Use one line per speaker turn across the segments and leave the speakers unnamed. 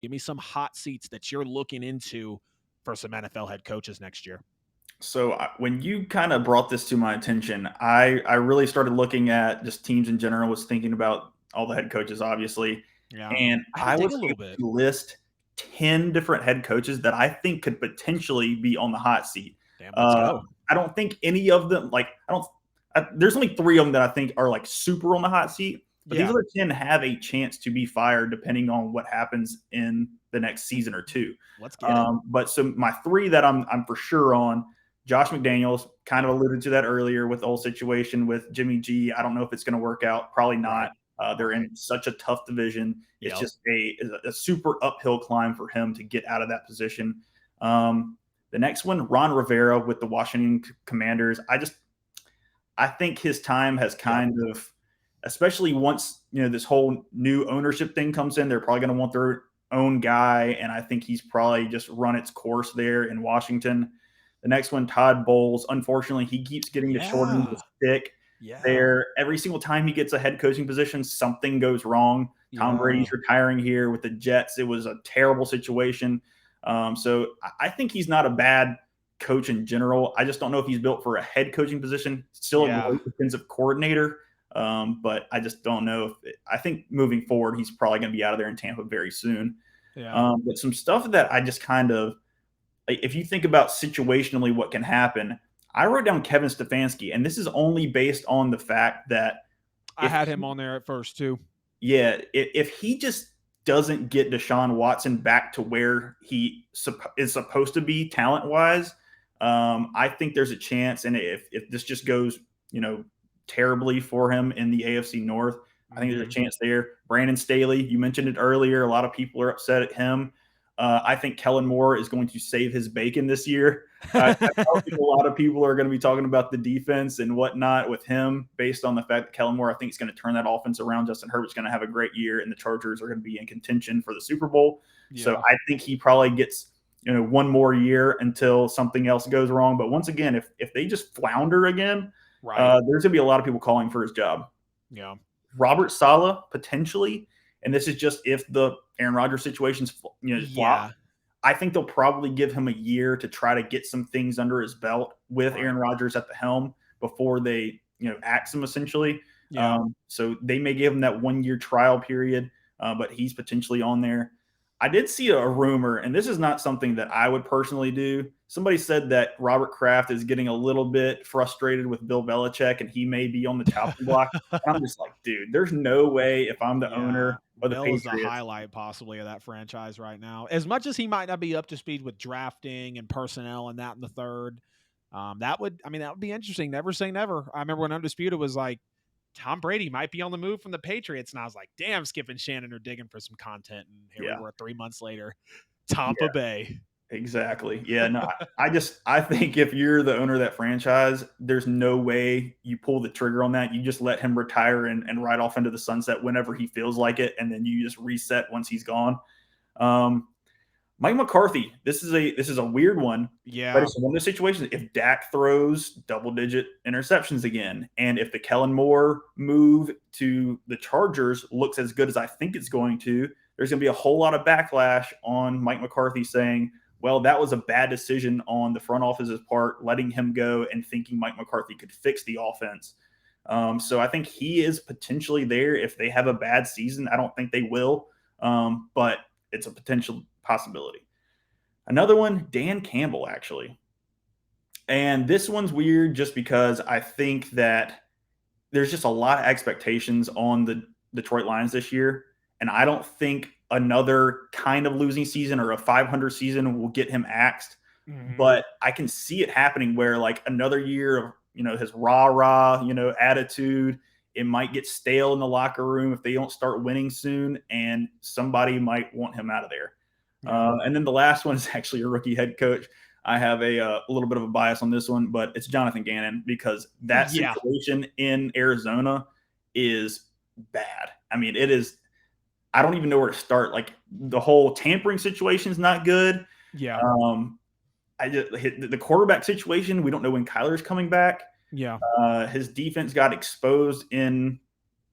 Give me some hot seats that you're looking into for some NFL head coaches next year.
So when you kind of brought this to my attention, I really started looking at just teams in general. Was thinking about all the head coaches, obviously,
Yeah.
and
I had to
I
dig
was
a little
able
bit.
to list 10 different head coaches that I think could potentially be on the hot seat.
Damn, let's
Uh,
go.
I don't think any of them like I don't. There's only three of them that I think are like super on the hot seat, but these
Yeah.
other 10 have a chance to be fired depending on what happens in the next season or two.
Let's get it.
But so my three that I'm for sure on. Josh McDaniels kind of
Yeah.
alluded to that earlier with the whole situation with Jimmy G. I don't know if it's going to work out. Probably
Right.
not. They're
Right.
in such a tough division. It's
Yep.
just a super uphill climb for him to get out of that position. Um, the next one, Ron Rivera with the Washington Commanders. I think his time has
Yep.
kind of, especially once this whole new ownership thing comes in, they're probably going to want their own guy, and I think he's probably just run its course there in Washington. The next one, Todd Bowles. Unfortunately, he keeps getting the short end of the
Yeah.
stick
Yeah.
there. Every single time he gets a head coaching position, something goes wrong. Tom
Yeah.
Brady's retiring here with the Jets. It was a terrible situation. So I think he's not a bad coach in general. I just don't know if he's built for a head coaching position. Still a
Yeah.
great defensive coordinator, but I just don't know if I think moving forward he's probably going to be out of there in Tampa very soon.
Yeah.
But some stuff that I just kind of, if you think about situationally what can happen, I wrote down Kevin Stefanski, and this is only based on the fact that
I
if
had him on there at first too.
yeah, if he just doesn't get Deshaun Watson back to where he is supposed to be talent wise, I think there's a chance. And if this just goes, you know, terribly for him in the AFC North, I think there's a
Mhm.
chance there. Brandon Staley, you mentioned it earlier. A lot of people are upset at him. I think Kellen Moore is going to save his bacon this year. I don't think a lot of people are going to be talking about the defense and whatnot with him based on the fact that Kellen Moore, I think, is going to turn that offense around. Justin Herbert's going to have a great year, and the Chargers are going to be in contention for the Super Bowl. So
Yeah.
I think he probably gets one more year until something else goes wrong. But once again, if they just flounder again,
Right.
there's going to be a lot of people calling for his job.
Yeah.
Robert Sala potentially, and this is just if the Aaron Rodgers situation's flop.
Yeah.
I think they'll probably give him a year to try to get some things under his belt with
Right.
Aaron Rodgers at the helm before they, axe him essentially.
Yeah.
So they may give him that 1 year trial period, but he's potentially on there. I did see a rumor, and this is not something that I would personally do. Somebody said that Robert Kraft is getting a little bit frustrated with Bill Belichick, and he may be on the chopping block. And I'm just like, dude, there's no way if I'm the
Yeah.
owner of the
Bill is the
Patriots.
highlight possibly of that franchise right now. As much as he might not be up to speed with drafting and personnel and that in the third, that would be interesting. Never say never. I remember when Undisputed was like, Tom Brady might be on the move from the Patriots. And I was like, damn, Skip and Shannon are digging for some content. And here we
Yeah,
were 3 months later, Tampa
yeah.
Bay.
Exactly. Yeah, no, I think if you're the owner of that franchise, there's no way you pull the trigger on that. You just let him retire and ride off into the sunset whenever he feels like it, and then you just reset once he's gone. Um, Mike McCarthy, this is a weird one, but
Yeah.
it's one of those situations. If Dak throws double digit interceptions again, and if the Kellen Moore move to the Chargers looks as good as I think it's going to, there's going to be a whole lot of backlash on Mike McCarthy saying, well, that was a bad decision on the front office's part, letting him go and thinking Mike McCarthy could fix the offense. So I think he is potentially there if they have a bad season. I don't think they will, but it's a potential possibility. Another one, Dan Campbell, actually. And this one's weird just because I think that there's just a lot of expectations on the Detroit Lions this year. And I don't think another kind of losing season or a 500 season will get him axed.
Mhm.
But I can see it happening where, like, another year of, his rah rah, attitude, it might get stale in the locker room if they don't start winning soon, and somebody might want him out of there.
Yeah.
And then the last one is actually a rookie head coach. I have a little bit of a bias on this one, but it's Jonathan Gannon because that
Yeah.
situation in Arizona is bad. I mean, it is. I don't even know where to start. Like the whole tampering situation is not good.
Yeah.
Um, I just the quarterback situation. We don't know when Kyler's coming back.
Yeah.
His defense got exposed in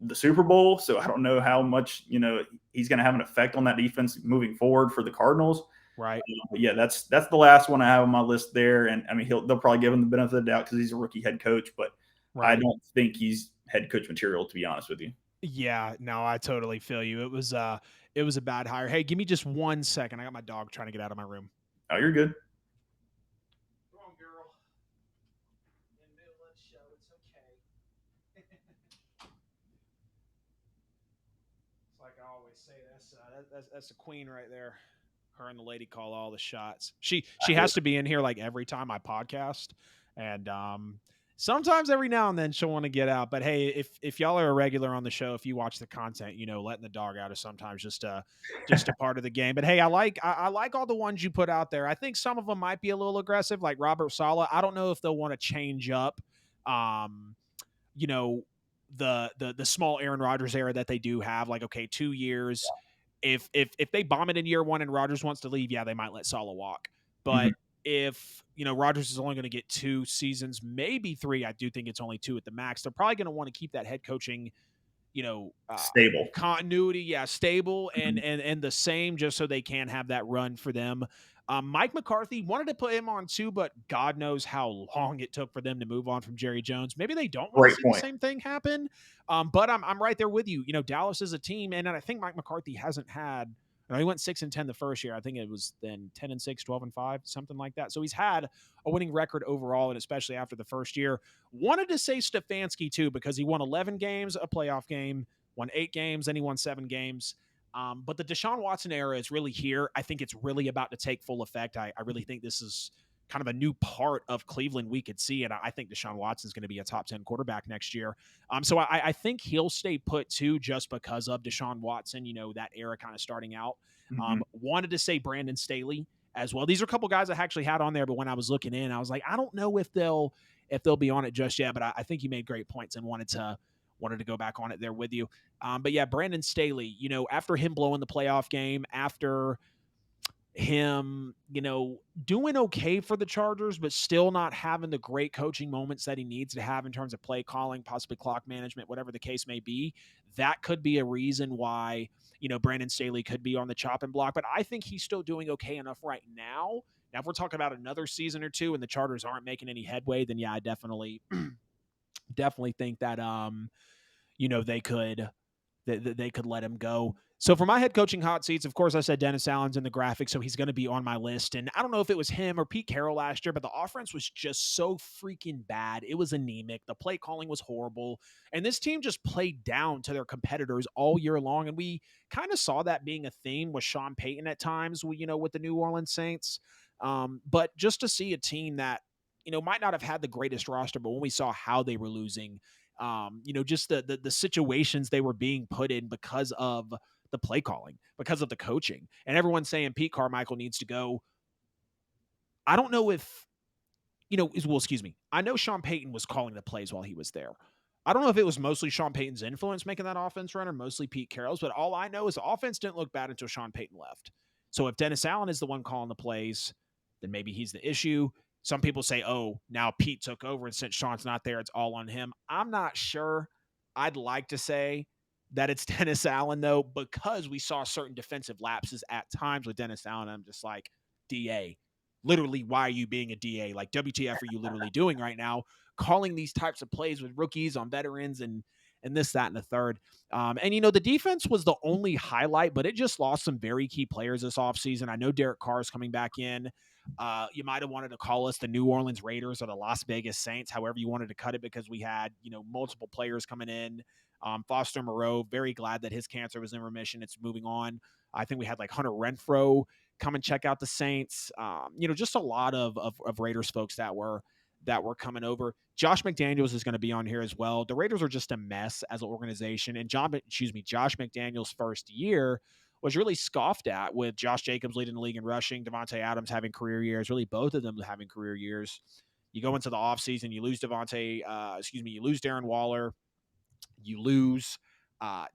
the Super Bowl. So I don't know how much, he's going to have an effect on that defense moving forward for the Cardinals.
Right.
But yeah, that's the last one I have on my list there. And I mean, they'll probably give him the benefit of the doubt because he's a rookie head coach, but I
Right.
don't think he's head coach material, to be honest with you.
Yeah, no, I totally feel you. It was a bad hire. Hey, give me just 1 second. I got my dog trying to get out of my room.
Oh, you're good.
Come on, girl. In the middle of the show, it's okay. It's like I always say, that's the queen right there. Her and the lady call all the shots. She has to be in here like every time I podcast, and sometimes every now and then she'll want to get out. But hey, if y'all are a regular on the show, if you watch the content, letting the dog out is sometimes just a part of the game. But hey, I like all the ones you put out there. I think some of them might be a little aggressive, like Robert Saleh. I don't know if they'll want to change up. You know, the small Aaron Rodgers era that they do have, like, okay, 2 years. If they bomb it in year one and Rodgers wants to leave, yeah, they might let Saleh walk.
Mhm.
But if Rodgers is only going to get 2 seasons, maybe three, I do think it's only two at the max. They're probably going to want to keep that head coaching,
Stable.
continuity, yeah, stable and
Mhm.
and the same, just so they can have that run for them. Mike McCarthy wanted to put him on too, but God knows how long it took for them to move on from Jerry Jones. Maybe they don't want to
Great
see the
point.
same thing happen. But I'm right there with you. Dallas is a team, and I think Mike McCarthy hasn't had. He went 6-10 the first year. I think it was then 10-6, 12-5, something like that. So he's had a winning record overall, and especially after the first year. Wanted to say Stefanski too, because he won 11 games, a playoff game, won 8 games, then he won 7 games. But the Deshaun Watson era is really here. I think it's really about to take full effect. I really think this is kind of a new part of Cleveland we could see, and I think Deshaun Watson is going to be a top 10 quarterback next year. So I think he'll stay put too, just because of Deshaun Watson, that era kind of starting out.
Mhm.
Wanted to say Brandon Staley as well. These are a couple guys I actually had on there, but when I was looking in, I was like, I don't know if they'll be on it just yet, but I think you made great points and wanted to go back on it there with you. But yeah, Brandon Staley, after him blowing the playoff game, after him, doing okay for the Chargers, but still not having the great coaching moments that he needs to have in terms of play calling, possibly clock management, whatever the case may be, that could be a reason why, Brandon Staley could be on the chopping block. But I think he's still doing okay enough right now. Now, if we're talking about another season or two and the Chargers aren't making any headway, then yeah, I definitely think that they could they could let him go. So for my head coaching hot seats, of course, I said Dennis Allen's in the graphic, so he's going to be on my list. And I don't know if it was him or Pete Carroll last year, but the offense was just so freaking bad. It was anemic. The play calling was horrible. And this team just played down to their competitors all year long. And we kind of saw that being a theme with Sean Payton at times, with the New Orleans Saints. But just to see a team that, might not have had the greatest roster, but when we saw how they were losing, just the situations they were being put in because of the play calling, because of the coaching, and everyone's saying Pete Carmichael needs to go. I don't know if excuse me. I know Sean Payton was calling the plays while he was there. I don't know if it was mostly Sean Payton's influence making that offense run or mostly Pete Carroll's, but all I know is the offense didn't look bad until Sean Payton left. So if Dennis Allen is the one calling the plays, then maybe he's the issue. Some people say, oh, now Pete took over, and since Sean's not there, it's all on him. I'm not sure. I'd like to say that it's Dennis Allen, though, because we saw certain defensive lapses at times with Dennis Allen. I'm just like, DA, literally, why are you being a DA? Like, WTF are you literally doing right now? Calling these types of plays with rookies on veterans and this, that, and the third. And the defense was the only highlight, but it just lost some very key players this offseason. I know Derek Carr is coming back in. You might have wanted to call us the New Orleans Raiders or the Las Vegas Saints, however you wanted to cut it, because we had, multiple players coming in. Foster Moreau, very glad that his cancer was in remission. It's moving on. I think we had like Hunter Renfro come and check out the Saints. Just a lot of Raiders folks that were coming over. Josh McDaniels is going to be on here as well. The Raiders are just a mess as an organization, and Josh McDaniels' first year was really scoffed at, with Josh Jacobs leading the league in rushing, Devontae Adams having career years, really both of them having career years. You go into the offseason, you lose you lose Darren Waller, you lose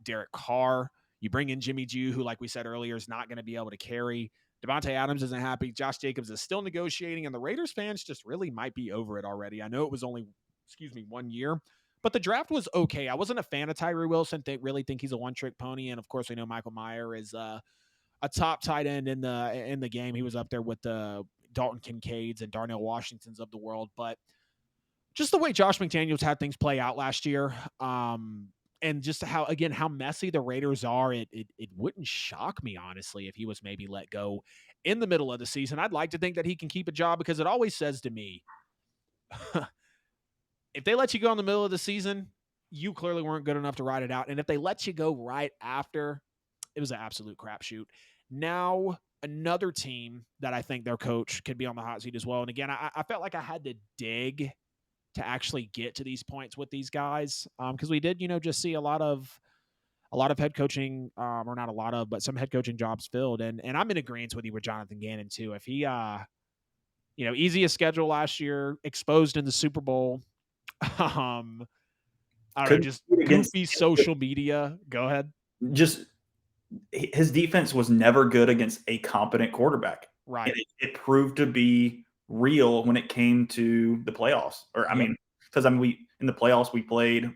Derek Carr. You bring in Jimmy G, who, like we said earlier, is not going to be able to carry. Devontae Adams isn't happy. Josh Jacobs is still negotiating, and the Raiders fans just really might be over it already. I know it was only, 1 year, But the draft was okay. I wasn't a fan of Tyree Wilson. Really think he's a one-trick pony, and of course, we know Michael Mayer is a top tight end in the game. He was up there with the Dalton Kincaids and Darnell Washingtons of the world. But just the way Josh McDaniels had things play out last year, and just how messy the Raiders are, it wouldn't shock me, honestly, if he was maybe let go in the middle of the season. I'd like to think that he can keep a job, because it always says to me, if they let you go in the middle of the season, you clearly weren't good enough to ride it out. And if they let you go right after, it was an absolute crapshoot. Now, another team that I think their coach could be on the hot seat as well. And again, I felt like I had to dig to actually get to these points with these guys, because we did, just see a lot of head coaching, or not a lot of, but some head coaching jobs filled. And I'm in agreement with you with Jonathan Gannon too. If he, easiest schedule last year, exposed in the Super Bowl. I don't know,
Couldn't
just
compete against
goofy social media. Go ahead.
just his defense was never good against a competent quarterback.
Right.
It proved to be real when it came to the playoffs. Or I
Yep.
mean, because we in the playoffs we played,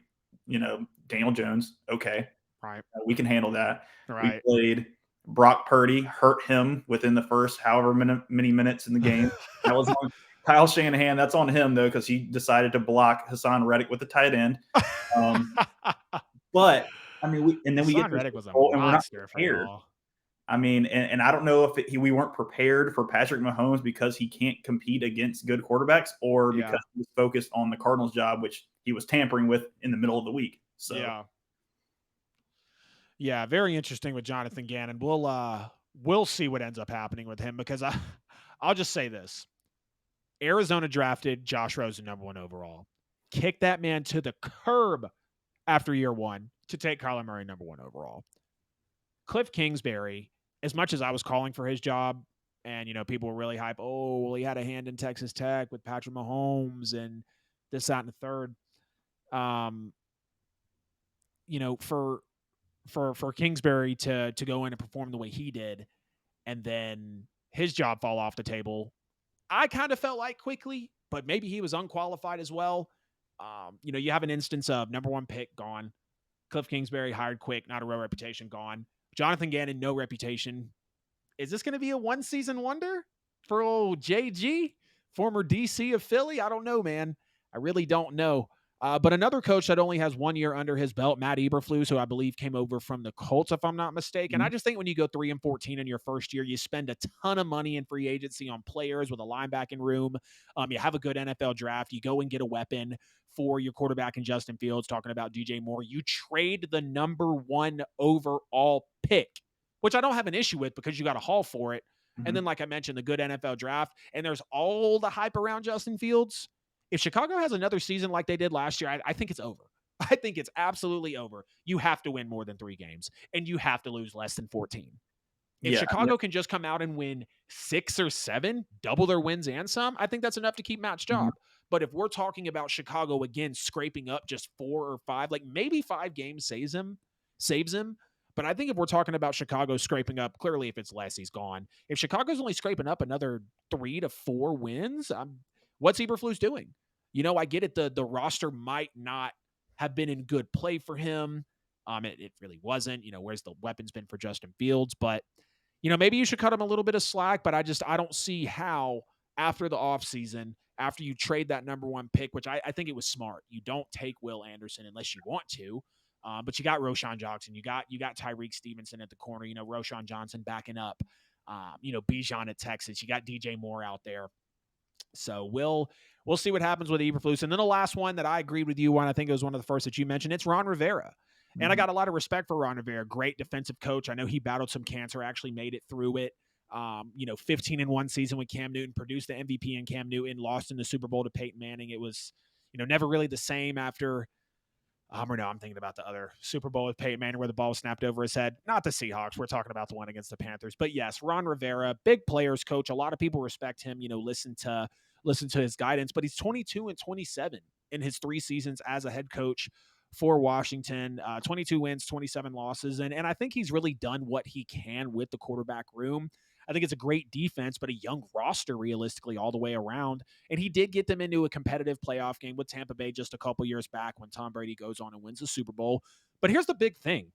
Daniel Jones. Okay,
Right.
we can handle that. We
Right.
played Brock Purdy, hurt him within the first however many minutes in the game. That was on Kyle Shanahan. That's on him though, because he decided to block Hassan Reddick with the tight end. But I mean, we get
Hassan
to the
Reddick
Super
was a
Bowl and we're not
monster for
prepared.
y'all.
I mean, and I don't know if we weren't prepared for Patrick Mahomes because he can't compete against good quarterbacks, or
Yeah.
because he was focused on the Cardinals job, which he was tampering with in the middle of the week. So
Yeah. Yeah, very interesting with Jonathan Gannon. We'll see what ends up happening with him, because I'll just say this. Arizona drafted Josh Rosen #1 overall. Kicked that man to the curb after year one to take Kyler Murray #1 overall. Cliff Kingsbury, as much as I was calling for his job, and people were really hype, oh, well, he had a hand in Texas Tech with Patrick Mahomes and this, that, and the third. For Kingsbury to go in and perform the way he did, and then his job fall off the table, I kind of felt like quickly, but maybe he was unqualified as well. You have an instance of #1 pick gone. Cliff Kingsbury hired quick, not a real reputation, gone. Jonathan Gannon, no reputation. Is this going to be a one-season wonder for old JG, former DC of Philly? I don't know, man. I really don't know. But another coach that only has 1 year under his belt, Matt Eberflus, who I believe came over from the Colts, if I'm not mistaken. I just think when you go 3-14 in your first year, you spend a ton of money in free agency on players with a linebacking room. You have a good NFL draft. You go and get a weapon for your quarterback in Justin Fields, talking about DJ Moore. You trade the #1 overall pick, which I don't have an issue with, because you got a haul for it. And then, like I mentioned, the good NFL draft, and there's all the hype around Justin Fields. If Chicago has another season like they did last year, I think it's over. I think it's absolutely over. You have to win more than 3 games, and you have to lose less than 14. If Chicago can just come out and win 6 or 7, double their wins and some, I think that's enough to keep Matt's job. But if we're talking about Chicago again scraping up just 4 or 5, like maybe 5 games saves him. But I think if we're talking about Chicago scraping up, clearly if it's less, he's gone. If Chicago's only scraping up another 3 to 4 wins, what's Eberflus doing? I get it. The roster might not have been in good play for him. It really wasn't. Where's the weapons been for Justin Fields? But maybe you should cut him a little bit of slack. But I don't see how after the offseason, after you trade that #1 pick, which I think it was smart. You don't take Will Anderson unless you want to. But you got Roschon Johnson. You got Tyreek Stevenson at the corner. Roschon Johnson backing up. Bijan at Texas. You got DJ Moore out there. So we'll see what happens with Eberflus. And then the last one that I agreed with you on, I think it was one of the first that you mentioned, it's Ron Rivera. And I got a lot of respect for Ron Rivera. Great defensive coach. I know he battled some cancer, actually made it through it. 15-1 season with Cam Newton, produced the MVP in Cam Newton, lost in the Super Bowl to Peyton Manning. It was, never really the same after. Or no, I'm thinking about the other Super Bowl with Peyton Manning where the ball was snapped over his head. Not the Seahawks. We're talking about the one against the Panthers. But yes, Ron Rivera, big players coach. A lot of people respect him, listen to his guidance. But he's 22-27 in his 3 seasons as a head coach for Washington. 22 wins, 27 losses. And I think he's really done what he can with the quarterback room. I think it's a great defense, but a young roster realistically all the way around. And he did get them into a competitive playoff game with Tampa Bay just a couple years back when Tom Brady goes on and wins the Super Bowl. But here's the big thing.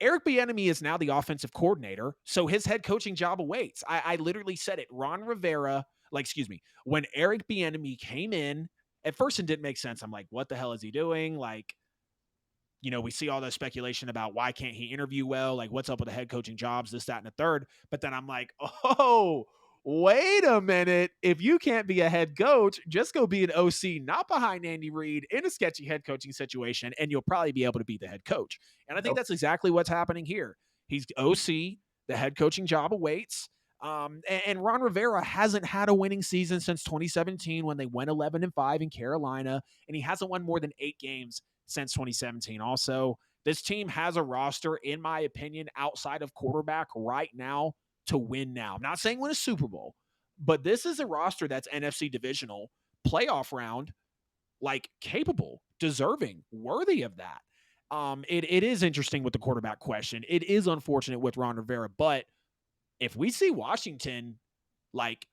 Eric Bieniemy is now the offensive coordinator, so his head coaching job awaits. I literally said it. Ron Rivera, when Eric Bieniemy came in, at first it didn't make sense. I'm like, what the hell is he doing? Like, we see all the speculation about why can't he interview well? Like, what's up with the head coaching jobs, this, that, and the third. But then I'm like, oh, wait a minute. If you can't be a head coach, just go be an OC, not behind Andy Reid in a sketchy head coaching situation, and you'll probably be able to be the head coach. And I think that's exactly what's happening here. He's OC, the head coaching job awaits. And Ron Rivera hasn't had a winning season since 2017 when they went 11-5 in Carolina, and he hasn't won more than 8 games since 2017. Also, this team has a roster, in my opinion, outside of quarterback right now to win now. I'm not saying win a Super Bowl, but this is a roster that's NFC divisional, playoff round, like capable, deserving, worthy of that. It is interesting with the quarterback question. It is unfortunate with Ron Rivera, but if we see Washington like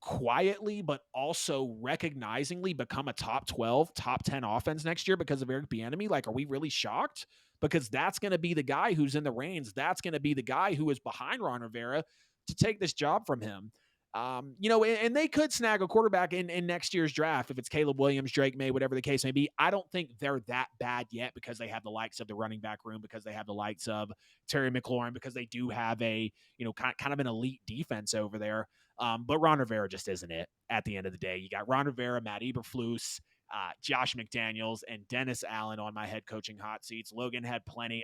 quietly but also recognizingly become a top 12, top 10 offense next year because of Eric Bieniemy, like, are we really shocked? Because that's going to be the guy who's in the reins. That's going to be the guy who is behind Ron Rivera to take this job from him. And they could snag a quarterback in next year's draft if it's Caleb Williams, Drake May, whatever the case may be. I don't think they're that bad yet because they have the likes of the running back room, because they have the likes of Terry McLaurin, because they do have a, kind of an elite defense over there. But Ron Rivera just isn't it at the end of the day. You got Ron Rivera, Matt Eberflus, Josh McDaniels, and Dennis Allen on my head coaching hot seats. Logan had plenty.